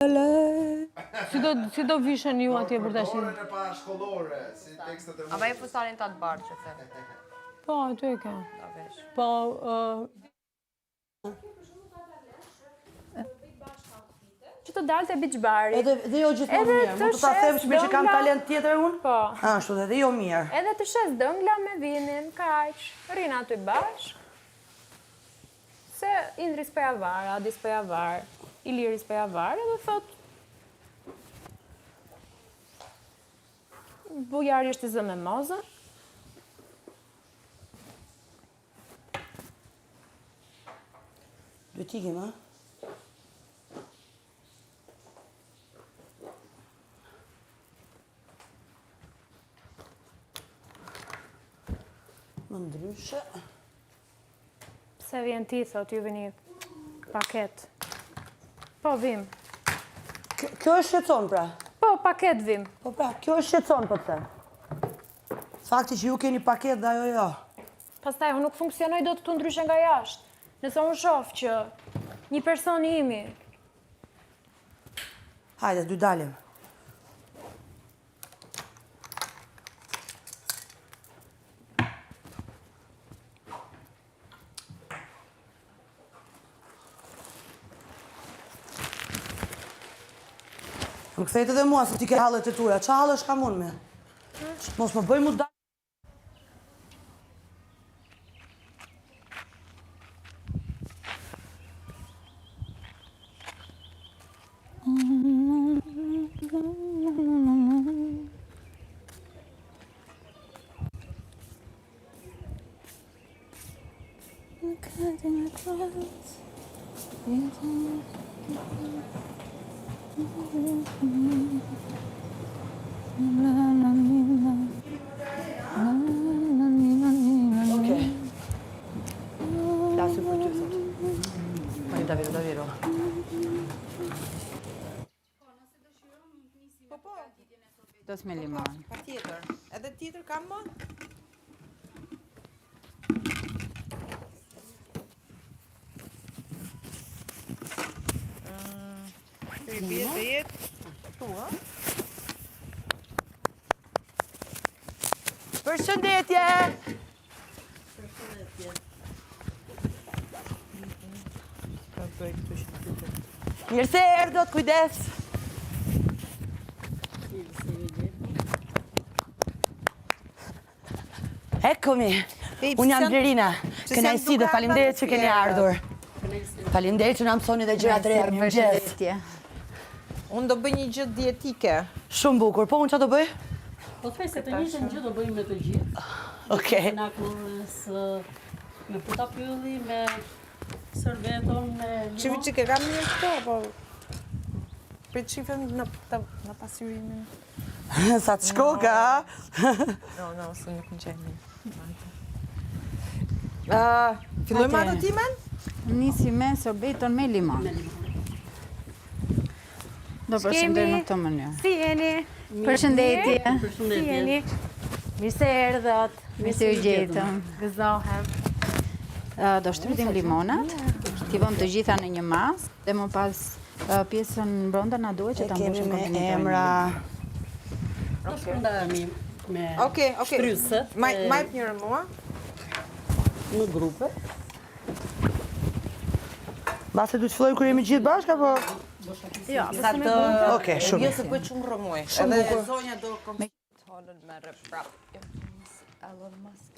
Si do vishen ju atje për tash? Dorën e pa shkollore, si tekstet e A vaj fustanin të atë barë që the? Po, aty e ka. Ta vesh. Po, Që të dalë të beach bari. Edhe jo gjithmonë mirë, mund të ta them që kam talent tjetër unë? Po. Ashtu edhe jo mirë. Edhe të shes dëngla me vinin, kaq, rinë aty bashk. Se Indris për javar, Adis për javar, Iliris për javar, edhe thot Bujari është të zë me mozën. Duhet ikim, ha? Më ndryshe. Pse vjen ti, thot, ju vini paket. Po, vim. Kjo është shqetëson, pra? Po, paket vim. Po pra, kjo është shqetëson, po të them. Fakti që ju keni paket dhe ajo jo. Pastaj, unë nuk funksionoj do të ndryshe nga jashtë. Nëse unë shoh që një person imi. Hajde, dy dalim. Më kthejt edhe mua, se ti ke hallet e tuja. Qa hallesh kam unë me? Mos më bëj mu dalë. Lasju për ty, thot. Mani, davvero. Dos me limon. Pa tjetër. Edhe tjetër kam më? Përshëndetje! Mirë se erdhët, kujdes! Ekkomi, unë jam Blerina. Kënaqësi dhe faleminderit që keni ardhur. Faleminderit që na mësoni dhe gjëra të reja. Mirëmëngjes. Unë do bëj një gjë dietike. Shumë bukur. Po unë çfarë do bëj? Po thoj se të njëjtën gjë do bëjmë me të gjithë. Okej. Snakurës, me putapylli, me sërveton, me Çivi që ke kam një këto, po... Për qifëm në pasyrimin. Sa të shkoka, No, së nuk në qenë. Fillojmë atë timen? Nisi me sorbeton me limon. Do përshëndet në këtë mënyrë. Si jeni? Përshëndetje. Si jeni? Mirë se erdhët. Mirë se u gjetëm. Gëzohem. Do shtrydhim limonat, t'i vëmë të gjitha në një mas, dhe më pas pjesën brenda na duhet që ta mbushim me emra. do shpërndahemi me Okej. shtrysët. Majt njërë mua. Në grupe. Base du të fillojmë kur jemi gjithë bashkë, apo? Jo, Sa të... Okej, shumë. Jo se për shumë rëmuj. Edhe zonja do kom... Tonën me rëprap. Elon Musk.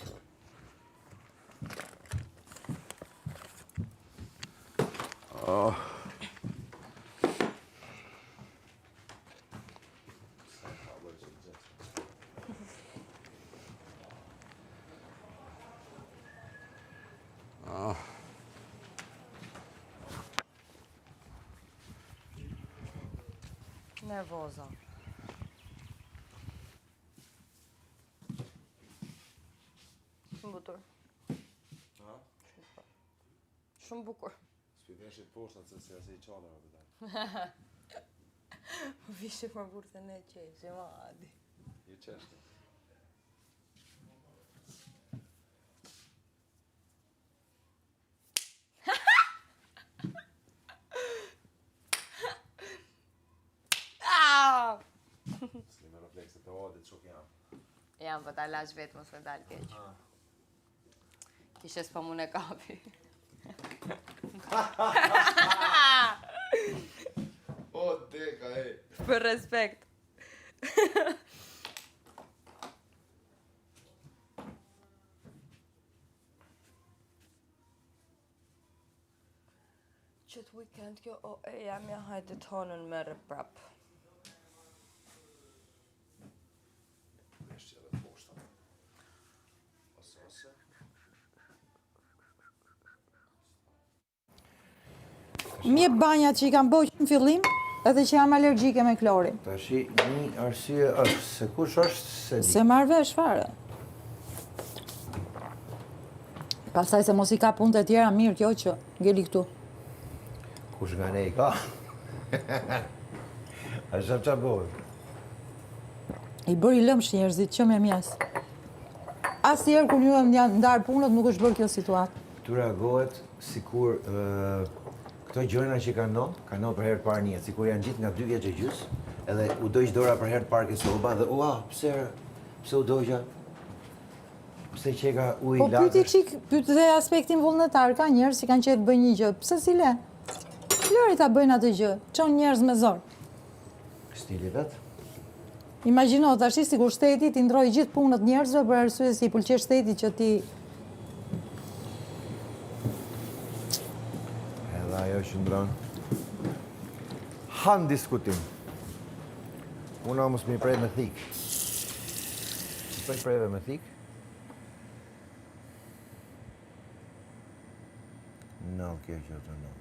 Nervoza. Shumë bukur. Shumë bukur. S'piveshit poshtat se si asë i qalëra për ta. Vishë më burtën e qeshë, ma adi. I qeshtë. S'ke me reflekset e odit, çuk jam. Jam, po ta lash vetë, mos me dal keq. Kishe s'po mun e kapi. O, deka, e. Për respekt. Qëtë weekend kjo, o e jam ja hajtë të tonën merë prap. Veshqe edhe të poshta. Ose. Mje banjat që i kam bëjë në fillim, edhe që jam alergjike me klorin. Tashi, një arsye është, se kush është, se di. Se marrë vesh fare. Pastaj se mos i ka punë të tjera, mirë kjo që ngeli këtu. Kush nga ne i ka? A shaf qa bëhet? I bëri lëmsh njerëzit që me mjes. Asnjëherë kur ju e ndarë punët nuk është bërë kjo situatë. Këtu reagohet sikur këto gjëra që kanë ndonë për herë të parë një, sikur janë gjithë nga 2 vjeç e gjys, edhe u dojq dora për herë të parë ke soba dhe ua, pse u dojqa? Pse qeka ujë Po lagësh? pyeti dhe aspektin vullnetar, ka njerëz që kanë qenë të bëjnë një gjë. Pse si le? Lëri ta bëjnë atë gjë, çon njerëz me zor. Stili vet? Imagjino tash sikur shteti ti ndroi gjithë punët njerëzve për arsye se i pëlqej shteti që ti Edhe ajo që ndron. Han diskutim. Unë mos më prej me thik. Po i preve me thik? No, kjo që të no.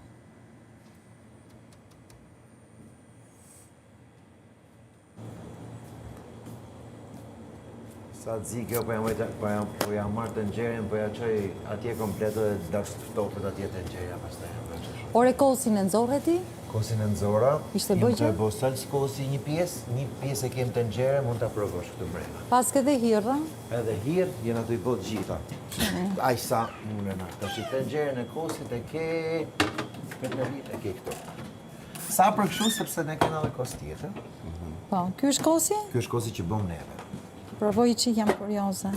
Sa të zi kjo, po jam marrë të nxerin, po ja qoj atje kompleto dhe dash të ftofët atje të nxerja, pas të jam vërqesh. Ore kosin e nxorre ti? Kosin e nxora, Ishte jem bëjqe? të bo salës kosi një pjesë e kem të nxerë, mund të provosh këtu mrena. Pas këtë hirra? Edhe hirë, jena të i bot gjitha. Aq sa mundena. Ta që të nxerën e kosit e ke, këtë në vit e ke këtu. Sa për kështu, sepse ne kena dhe kos tjetër. Po, ky është kosi? Ky është kosi që bëm neve. Provoj që jam kurioze.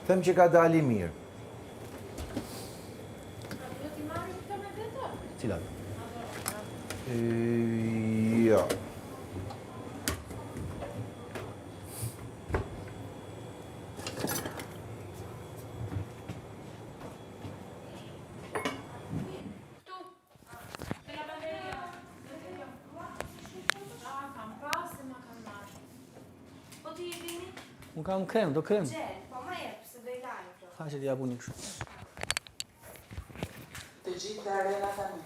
Them që ka dali mirë. Cilat? Jo. Unë kam krem, do krem. Po ma jep, se do i lajmë këto. Ha që t'ja puni kështu. Të gjithë të arena tani.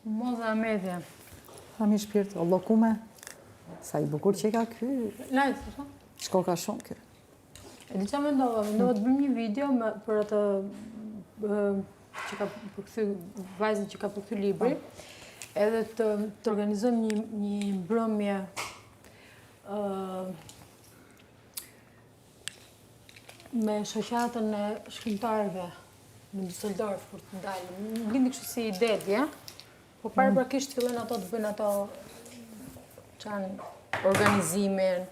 Moza Medja. Hami shpirt, o lokume. Sa i bukur që ka ky. Lajtë, sa? Shko ka shumë ky. E di që mendova të bëjmë një video për atë që ka përkthy vajzën që ka përkthy libri, edhe të organizojmë një mbrëmje me shoqatën e shkrimtarëve në Düsseldorf kur të ndalëm. Më lindi kështu si ide, ja? Po paraprakisht fillojnë ato të bëjnë ato organizimin,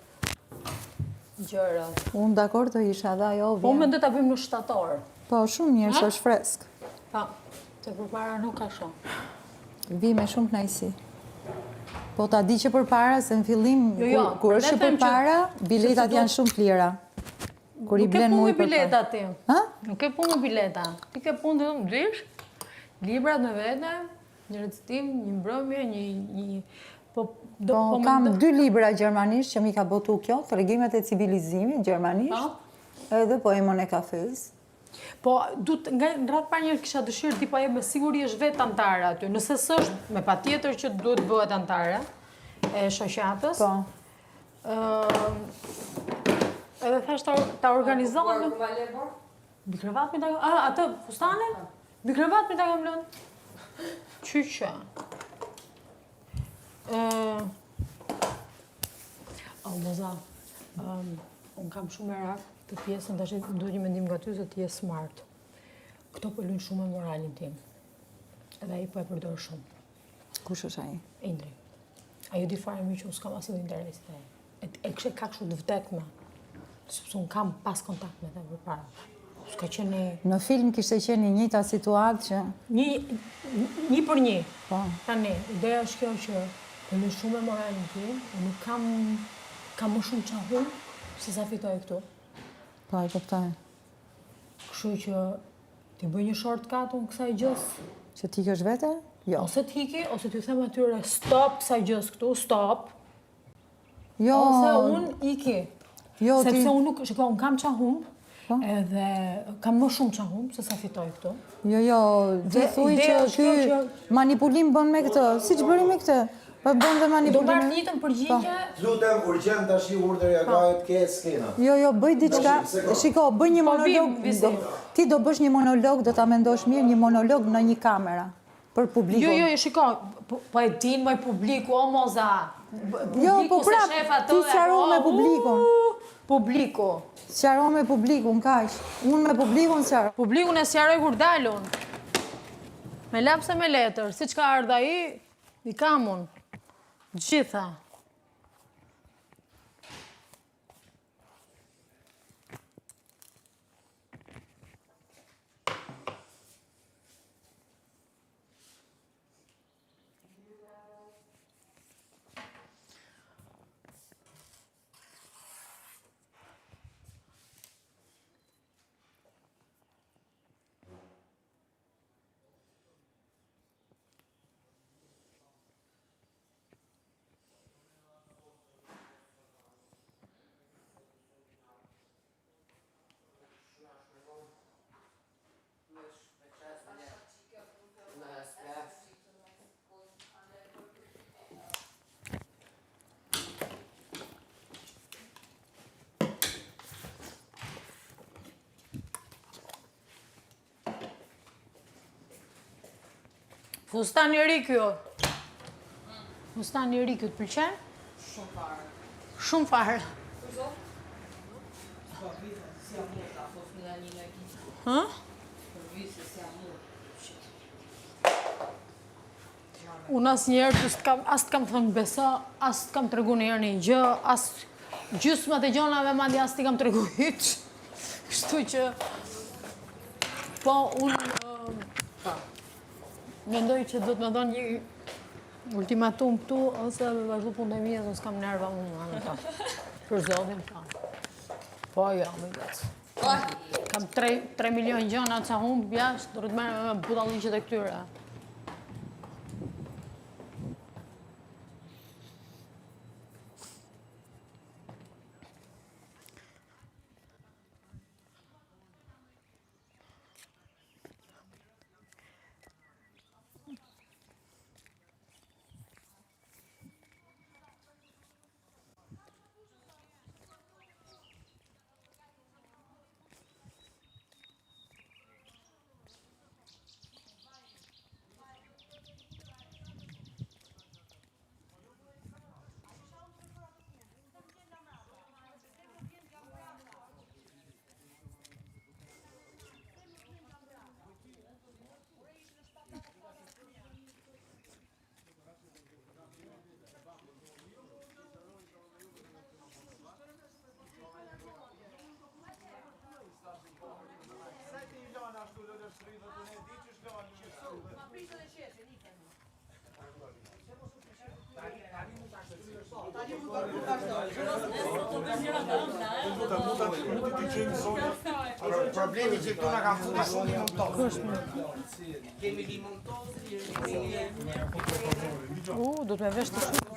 gjërat. Unë dakord të isha dhe ajo Po vjen. mendoj ta bëjmë në shtator. Po shumë mirë, se është fresk. Pa, se përpara nuk ka shumë. Vi me shumë knajsi. Po ta di që përpara, se në fillim, kur është që përpara, biletat janë shumë të lira. Kur i blen Nuk ujë e punë bileta përpara. ti. Ha? Nuk e punë bileta. Ti ke punë të dish, librat me vete, një recitim, një mbrëmje, një Po, kam 2 libra gjermanisht që mi ka botu kjo, Tregimet e civilizimit gjermanisht, edhe poemën e kafes. Po, nga në ratë par njërë kisha dëshirë ti pa e me siguri është vetë antare aty, nëse s'është me pa tjetër që duhet bëhet antare e shoqatës. Po. Edhe thash ta organizohen. Bikrevat me ta kam... atë, fustane? Bikrevat me ta kam lënë. Qyqa. Moza, unë kam shumë e rakë të pjesën, të ashtë duhet një mendim nga ty se ti je smart. Këto pëllun shumë e moralin tim. Edhe aji po e përdojë shumë. Kush është aji? Indri. Ajo di fare mi që unë s'kam asit interes të e. E kështë ka kështu të vdekme. Sepse unë kam pas kontakt me të për para. S'ka qenë... Në film kishte qenë një njëta situatë që... Një për një. Po. Tani, ideja është kjo që pëllun shumë e moralin tim, unë nuk kam më shumë qahun se sa fitoj këtu. Po, e kuptoj. Kështu që ti bëj një shortcut unë kësaj gjës. Që ti kësh vete? Jo. Ose t'hiki, ose t'ju them atyre stop kësaj gjës këtu, stop. Jo. Ose unë iki. Jo, ti... Sepse unë nuk, shiko, unë kam qahum, edhe kam më shumë qahum se sa fitoj këtu. Jo, ti thuj që ky manipulim bën me këtë, si që bëri me këtë? Po bën dhe manipulim. Do marrë njëtën përgjigje. Lutem, urgjent tash i urdhërja gajt ke skena. Jo, bëj diçka. Shiko, bëj një monolog. Ti do bësh një monolog, do ta mendosh mirë, një monolog në një kamera për publikun. Jo, shiko, po e din më publiku, o moza. Jo, po prap, ti sqaro me publikun. Publiku. Sqaro me publikun, kaq. Unë me publikun sqaro. Publikun e sqaroj kur dalun. Me lapse me letër, siç ka ardha i kam unë. Gjitha. Fustan i ri kjo. Fustan i ri kjo të pëlqen? Shumë fare. Shumë fare. Hë? Unë asë njerë as t'kam thënë besa, as t'kam të regu në herë një gjë, as gjysmat e gjonave mandi as t'i kam të regu hiç. Kështu që... Po, unë... Mendoj që do të më donë një ultimatum këtu, ose me vazhdu punë e mija, ose s'kam nerva unë në ta. Për zotin, ta. Po, jo, me gëtë. Kam 3 milion gjona që humë bjashtë, do të merë me budallin që të këtyre. Problemi që këtu na ka futur shumë limontoz. Kemi limontoz, Do të me vesh të shumë.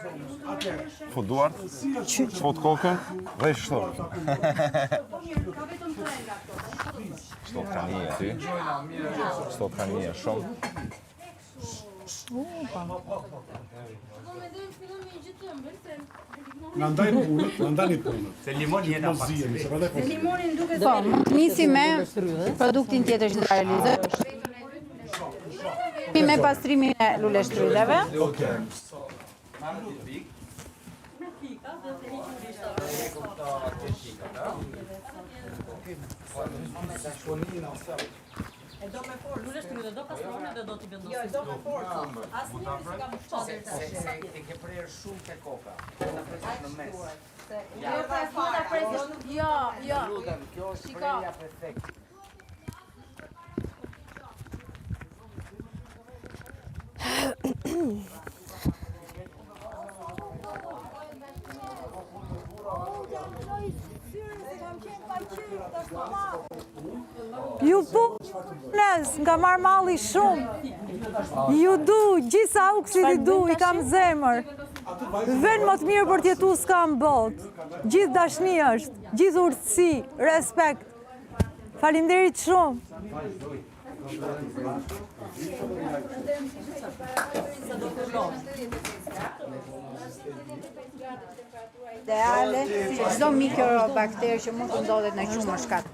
Fut duart, fut kokën dhe shtot. Shtot kanije ty. Shtot kanije shumë. Na ndajnë punët. Se limoni jeta pak. Po, nisi me produktin tjetër që do ta realizoj. Me pastrimin e luleshtrydheve. Do me forë, luleshtrydhe, do pastrone dhe do t'i vendosim. Jo, do me forë. Asnjëri s'ka më shpatur Se ti ke prerë shumë te koka. Na presit në mes. Jo. Kjo është prerja perfekte. Ju punës, nga marrë malli shumë. Ju du, gjitha uksit i du, i kam zemër. Vend më të mirë për t'jetu s'kam botë. Gjithë dashni është, gjithë urtësi, respekt. Faleminderit shumë. Ideale, se çdo mikrobakter që mund të ndodhet në qumë më shkat.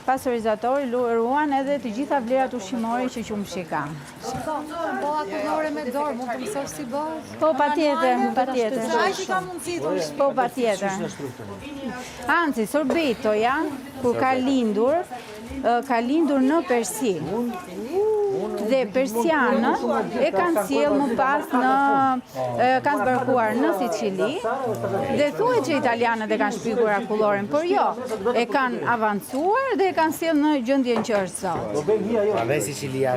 Pastorizatori ruan edhe të gjitha vlerat ushqimore që qumshi ka. Bolla kullore me dorë, mund të mësosh si bëhet? Po, patjetër. Ai që ka mundësi të ushqim. Po, patjetër. Anci, sorbeto janë kur ka lindur në Persi. Dhe persianët e kanë sjellë më pas kanë zbarkuar në Sicili dhe thuhet që italianët e kanë shpikur akulloren, por jo, e kanë avancuar dhe e kanë sjellë në gjendjen që është sot.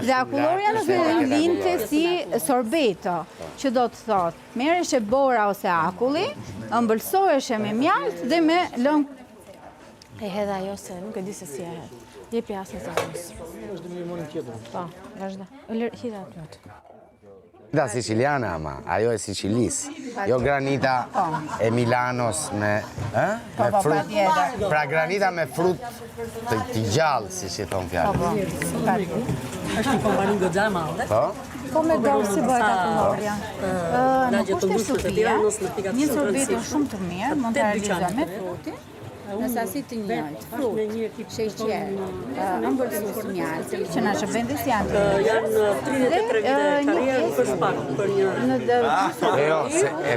Dhe akulloria nuk lindte si sorbeto, që do të thotë, merreshe bora ose akulli, ëmbëlsoheshe me mjalt dhe me lëng. E hedha ajo se nuk e di se si e hedh. Jepi asnjë sekondë. Po, vazhdo. Hira aty. Da siciliana ama, ajo e Sicilisë, jo granita e Milanos me frutë. Pra granita me frutë të gjallë, si që thonë fjallë. Është një kompani goxha e madhe. Po me dorë si bëhet akulloria. Në kushte Sofia, një sorbeto shumë të mirë, mund të realizoj me frutin, në sasi të njëjtë, frut, sheqer, ëmbëlsues mjalti, që na shërbendës janë të janë 33 vite karrierë për spak, për një... Jo, e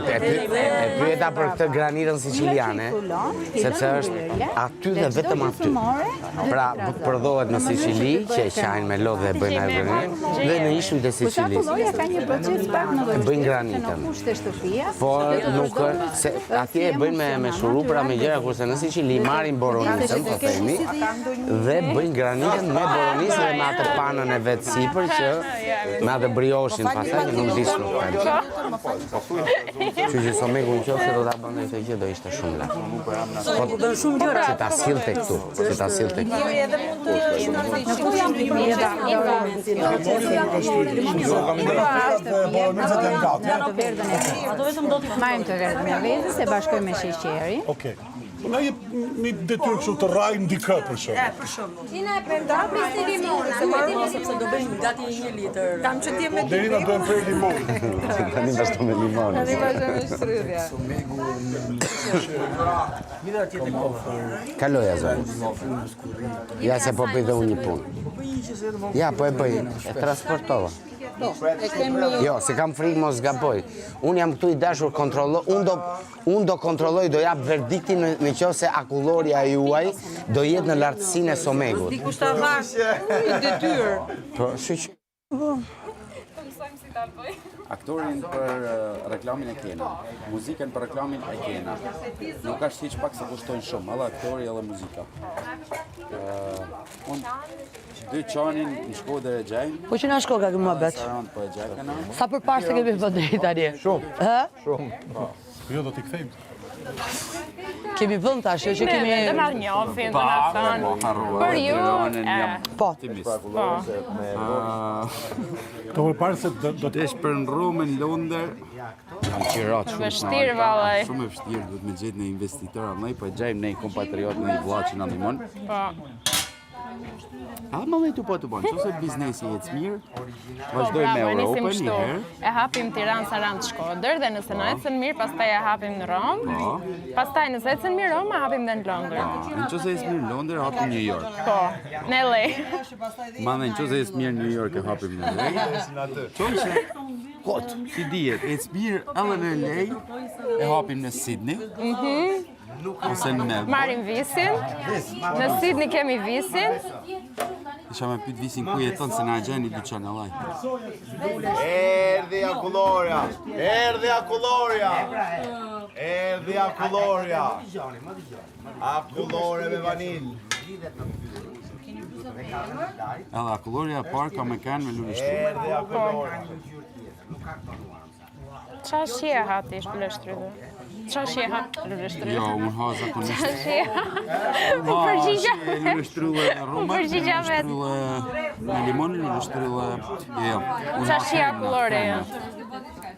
pyeta për këtë granitën siciliane, sepse është aty dhe vetëm aty. Pra, përdohet në Sicili, që e qajnë me lodh dhe bëjnë ajo granitë, dhe në ishujt e Sicilisë. Akulloria ka një proces pak më vështirë. Bëjnë granitën. Por nuk se atje e bëjnë me shurupra, me gjëra, kurse në Sicili marrin boronisën, po themi, dhe bëjnë granitën me boronisën dhe me atë panën e vetë sipër që me atë brioshin pasaj që nuk disë nuk përë. Që që someku në qofë se do t'a bëndë e të gjithë do ishte shumë lakë. Që t'a sil të këtu, që t'a sil të këtu. Majmë të verdhën e vezës, e bashkoj me sheqeri. Na jep një detyrë kështu të rajnë dikë për shumë. Ina e përdapi si limona. Se marrë sepse do bëjmë gati 1 litër. Kam që t'jem me Derina do e prej limon. Tani vazhdo me limon. Tani vazhdo me shtrydhja. Kaloja zonë. Ja se po bëj dhe unë një punë. Ja, po e bëj, e transportova. Jo, se kam frikë mos gaboj. Unë jam këtu i dashur kontrolloj, unë do kontrolloj, do jap verdiktin në qoftë se akulloria juaj do jetë në lartësinë e somegut. Dikush ta vash, i detyrë. Po, shiq. Mësojmë si ta bëj. Aktorin për reklamin e kena, muzikën për reklamin e kena. Nuk është hiç pak se kushtojnë shumë, edhe aktori edhe muzika. Unë dy qanin në Shkodër e gjejnë. Po që na shko ka këmë bet? Po e gjejnë. Sa për parë se kemi vënë deri tani? Shumë. Shumë. Jo, do t'i kthejmë. Kemi vënd tash, që kemi... Dhe na njofin, dhe na thanë. Për ju, Po. Të parë se do të jesh për në Romë, në Londër. Kam qirat shumë. Vështirë, vallaj. Shumë e vështirë, do të me gjetë në investitor anë, po e gjejmë në kompatriot në i vlla që në ndihmon. Po. A më dhe të banë, qëse biznesi jetë mirë, vazhdojmë me Europën një herë. E hapim Tiranë, Sarandë, Shkodër, dhe nëse në ecën mirë, pastaj e hapim në Romë. Pastaj nëse ecën mirë Romë, e hapim dhe në Londër. Në qëse ecë mirë në Londër, hapim New York. Po, në LA. Ma dhe në qëse ecë mirë në New York, e hapim në LA. Qonë që, kot, si dijet, ecë mirë edhe në LA, e hapim në Sydney. Ose në Melbourne. Marim visin, në Sydney kemi visin. Isha me pyt visin ku jeton se na gjeni dyqan e laj. Erdhi Akullorja! Erdhi Akullorja! Erdhi Akullorja! Akullore me vanil. Edhe Akullorja parë ka me kanë me luleshtru. Erdhi Akullorja! Qa shje hati ishtë luleshtru? Qa shje hati luleshtru? Jo, unë ha zakonisht. Qa shje? Më përgjigja me. Luleshtru e Roma, luleshtru me limon, luleshtru e... Jo. Qa shje Akullore?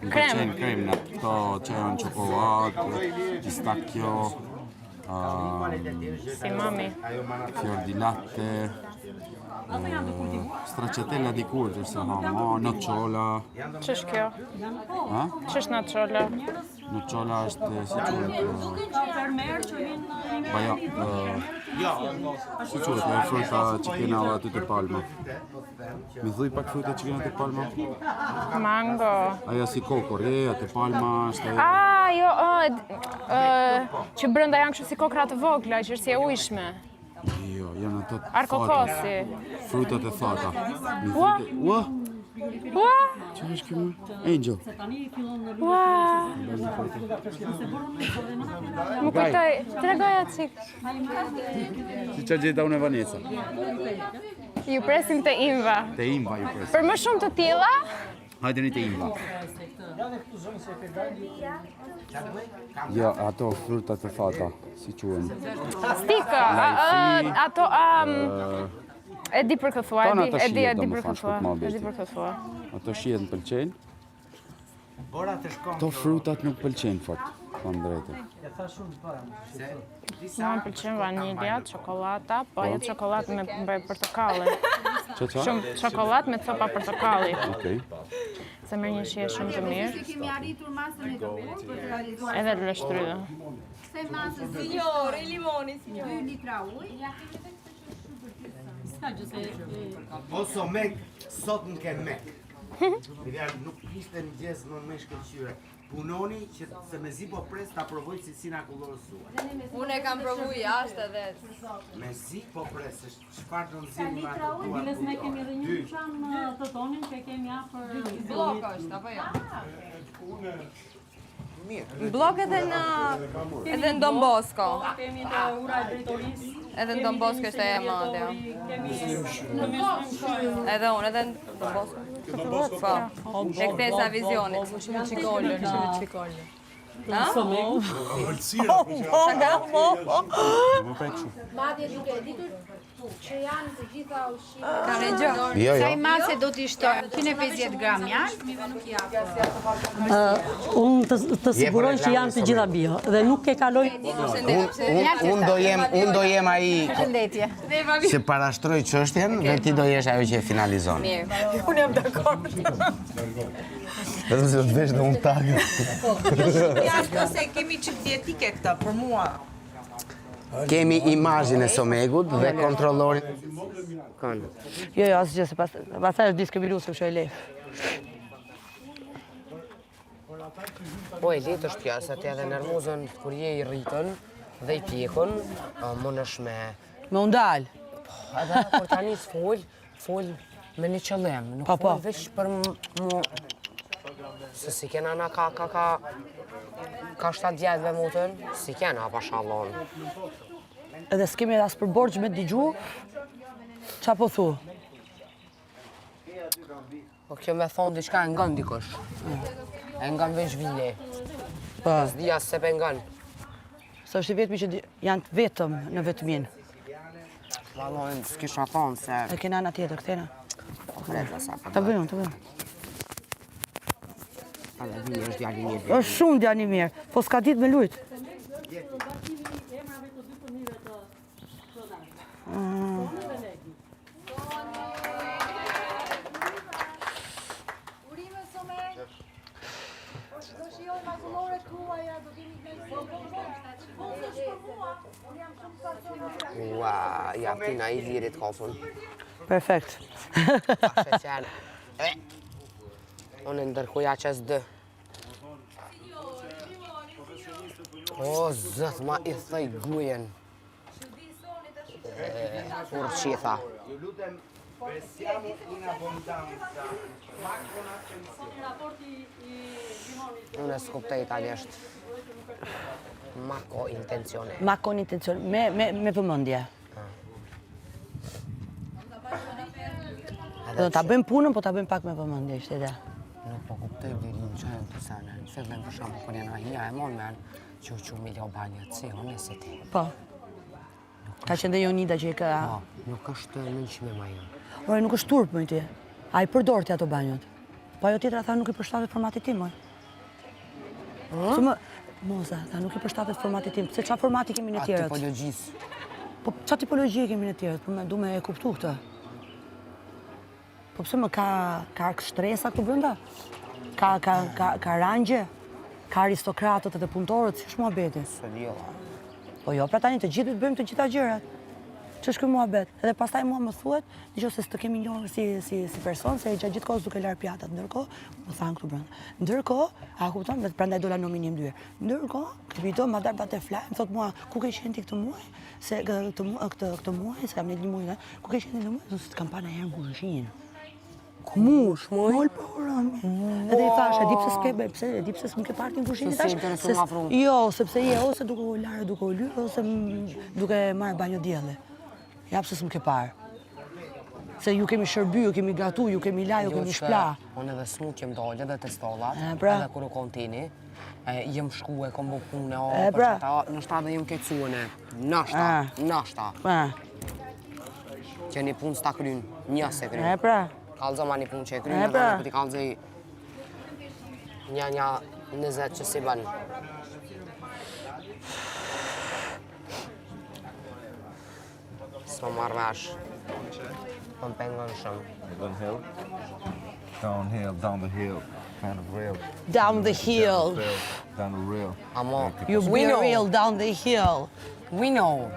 Krem? Krem në këto që janë qokolat, pistacchio, Si mami. fior di latte, stracciatella di curry, se no, nocciola. Qësh kjo? Ha? Qësh nocciola? Nocciola është si quhet. Baja, si quhet, e fruta që kena edhe aty të palma. Mi thuj pak fruta që kena të palma? Mango. Aja si kokorreja, të palma është... Jo, që brenda janë kështu si kokra të vogla, që është si e ujshme. Jo, janë ato të Arkokosi. Frutat e thata. Ua? Ua? Ua? Që është kjo? Angel. Ua? Më kujtoj, tregoja cik. Si që gjeta unë e Vanesa. Ju presim të imva. Te imba ju presim. Për më shumë të tilla, Hajde një te imba. Jo, ato frutat e thata, si quhen. stika, ato, e di për këtë thua, e di për këtë thua. Ato shihet më pëlqejnë. Ato frutat nuk pëlqejnë fort, kam drejtë. Mua më pëlqen vanilja, çokolata, po ajo çokollatë me portokalli. Shumë çokollatë me copa portokalli. Okej. Se merr një shije shumë të mirë. Kemi arritur masën e dobët për të realizuar. Edhe luleshtrydhe. Kësaj masës Signore, i limoni, 2 litra ujë. Oso mek, sot në ke mek. Nuk ishte në gjesë më me shkëllqyre. Punoni që se me zi po pres ta provoj si si na kullorës sua. Unë e kam provu jashtë edhe. Me zi po pres, çfarë do nxjerrim me ato tua? Biles ne kemi edhe një çan të tonin që kemi afër Blok është, apo jo? Blok edhe në Don Bosco. Kemi të ura e drejtorisë. Edhe në Don Bosco është e madhe. Edhe unë, edhe në Don Bosco. Po, e ktesa vizionit. Shumë çikollën, shumë çikollën. Ha? Madje duke ditur që janë të gjitha ushqimet. Kanë gjë. Jo, Kësaj jo. mase do t'i shtojmë 150 gram janë. Unë të siguroj që janë të gjitha bio dhe nuk e kaloj. Unë do jem ai Përshëndetje. që parashtroj çështjen dhe ti do jesh ajo që e finalizon. Mirë. Unë jam dakord. Vetëm se të vesh dhe unë tagë. Jashtë se kemi çik dietike këta për mua. Kemi imazhin e Somegut dhe kontrollorin. Jo, asgjë, se pastaj është diskriminues se e le. Po e letë është kjo, se ti edhe nërmuzën kur je i rritën dhe i pjekën, më nësh me... Me undal. Po, edhe kur tani fol me një qëllim, nuk fol veç për mu... Se si kena na ka 7 vjetëve mutën, si kena pa shallon. Edhe s'kemi as për borxh me digju, qa po thu? Po kjo me thonë diçka e ngan dikush. E ngan veç vile. Po. S'dija se pe ngan. Sa është i vetëmi që janë të vetëm në vetëmin. Valojnë, s'kisha thonë se... E kena ana tjetër, këtena. Ta bëjmë. Edhe vile është djali mirë. Është shumë djali mirë, po s'ka ditë me lujt. Ua, ja tina I lirit kafën. Perfekt. Ashe qenë. Unë ndërkuja qes dë. O, zët, ma I thëj gujen. Kur qitha. Unë e s'kuptej italisht. Ma ko intencione. Ma kon intencione, me vëmendje. Do ta bëjmë punën, po ta bëjmë pak me vëmendje, ishte ide. Nuk po kuptoj deri në qenë të sene. Në fillim për shumë, kur jena hija e mon men, që milio banjët, si, unë e si ti. Po. Ka qenë dhe Jonida që I ka... Nuk është nënqime ma jo. Ore, nuk është turp, mëj ti. A I përdor ti ato banjët. Po ajo tjetër tha nuk I përshtatet formatit tim, mëj. Moza, tha nuk I përshtatet formatit tim. Se qa formati kemi në tjerët? A tipologjisë. Po qa tipologjie kemi në tjerët? Po me du me e kuptu këtë. Po pse më ka shtresa këtu brenda? Ka rangje? Ka aristokratët edhe punëtorët? Si është muhabeti? Së jo. Po jo, pra tani të gjithë bëjmë të gjitha gjërat. Që është ky muhabet? Edhe pastaj mua më thuhet, nëse s'të kemi njohur si person, se gjatë gjithë kohës duke lar pjatat. Ndërkohë, më thanë këtu brenda. Ndërkohë, a kupton, prandaj dola nominim dyre. Ndërkohë, kapito ma dal batë flas, më thot mua, ku ke qenë ti këtë muaj? Se këtë muaj, se kam ne 1 muaj, ku ke qenë këtë muaj? Se kam pa na herë në kuzhinë. Mush, mol po rami. Edhe I thash, e di pse s'm ke parti në kuzhinë tash? Jo, sepse je ose duke u larë, duke u lyer, ose duke marrë banjo dielli. Ja pse s'm ke parë. Se ju kemi shërby, ju kemi gatu, ju kemi la, ju kemi shpla. Unë edhe s'mu kem dollë edhe të stollat, pra. edhe kur u kontini. Jem shku e kom bu pune, pra. nështa dhe jem kecuene. Nashta. Që një punë s'ta kryn, një se kryn. Pra. Kalzo ma një punë që e kryn, edhe në këti kalzoj një 20 që si banë. S'ma marrë vesh. Më pengon shumë. Downhill, down the hill, kind of real. Down the hill. Down the real. Amo, You be real down the hill. We know.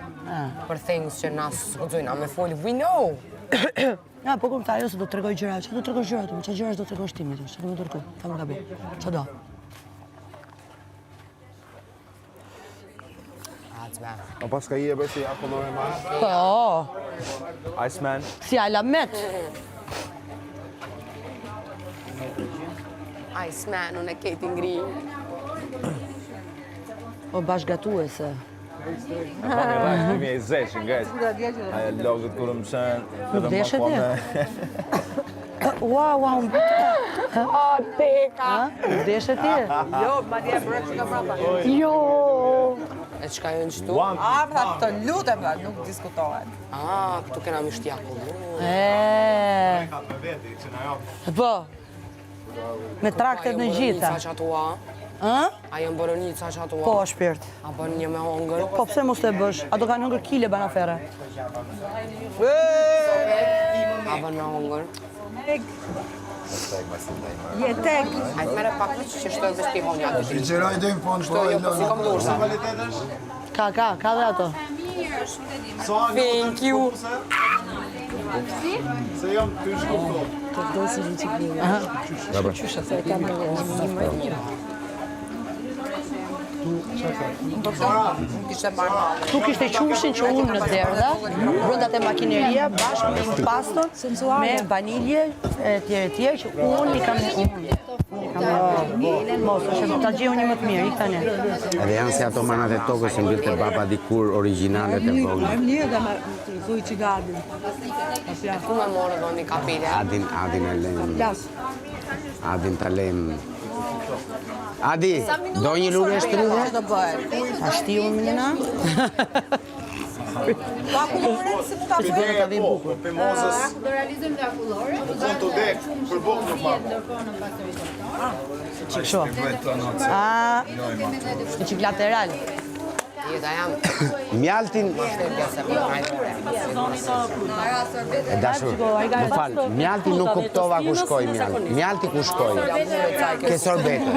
Për things që na s'guxojnë, a me foli, we know. Ja, po kur ta ajo se do të tregoj gjëra, çfarë do të tregoj gjëra ti? Çfarë gjëra do të tregosh ti mi ti? Çfarë do të tërku? Ta më gabi. Çfarë do? O pas ka I e bërë si Apollore ma? Po. Iceman? Si Alamet. Iceman, unë e keti ngri. O bashkëgatuese. Pa me rajsh, të mi e zeqin, guys. Aja logët kur më shenë. Nuk deshe ti? Wow, më bëtë. O, teka! Nuk deshe ti? Jo, Maria bërë që ka prapa. Jo! E qka jënë qëtu? Pra, të lutem, pra, nuk diskutohet. Këtu kena mishtjaku. Po. Me traktet në gjitha. Boronica që atua. A jënë boronica që atua. Po, shpirt. A bën një me hongër. Po, pse mos të bësh? A do ka hongër kile bana fere? A bën me hongër. Je tek. A të mere pak që shtoj dhe shpi honja. Frigjeroj dhe në fond, Shtoj jo për si kom dorsa. Ka dhe ato. Thank you. Se jam të shkupto. Të vdosi një që bërë. Qysha se e kam një më. Tu kishte qumshin që unë në derdha, brëndat e makineria, bashkë me impastor, me vanilje, tjere që unë i kam Mos, është ta gjej unë më të mirë, ik tani. Edhe janë si ato manat e tokës që mbyllë të baba dikur originale të vogla. Mirë dhe me thuj që gadin. Ku me morë do një kapile? Adin e lem. Las. Adin të lem. Adi, do një lule shtrydhe? A shtiu minina? Po akullore, si mu ka Shtrydhe ka vi bukur. do realizojmë dhe akullore. Zonto dek, për bokë në fakt. Qikësho. Një qik lateral. Jeta jam. Mjaltin... E dashur, më falë, mjalti nuk kuptova ku shkoj mjalti. Mjalti ku shkoj? Ke sorbeto.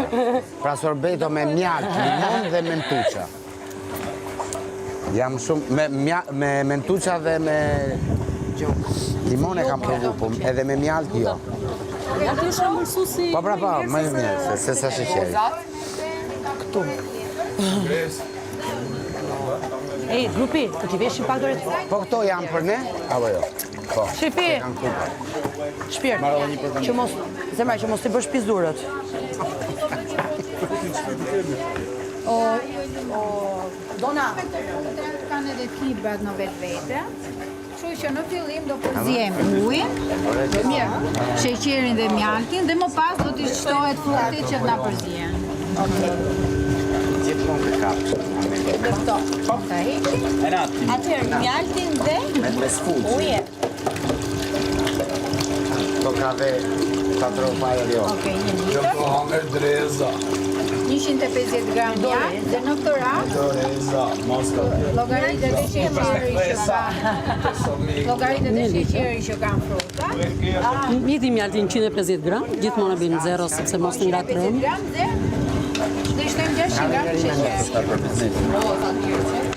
Pra sorbeto me mjalt, limon dhe mentuqa. Jam shumë, me mentuqa dhe me limon e kam provu, po edhe me mjalt jo. Mjalti është amëlsusi. Po pra, më e mirë, se sa sheqeri. Këtu. Ej, grupi, të t'i vesh një pak dore të... Po këto janë për ne, apo jo? Po. Shifi! Shpirë, që mos... Zemra, që mos t'i bësh pizurët. Dona! Kanë edhe fibrat në vetë vete. Kështu që në fillim do përziem ujin, sheqerin dhe mjaltin, dhe më pas do t'i shtohet frukti që t'na përziem. Gjithmonë të kapë. Atëherë, mjaltin dhe Me sfuq. uje. To ka dhe 4 fajë jo. Okej, 1 litër. 150 gram mjalt dhe në këtë rast llogaritet e sheqerin që kanë fruta. Mjeti mjaltin 150 gram, gjithmonë e bëjmë 0 sepse mos të ngatrojmë. 150 gram dhe shtojmë 600 gram sheqer.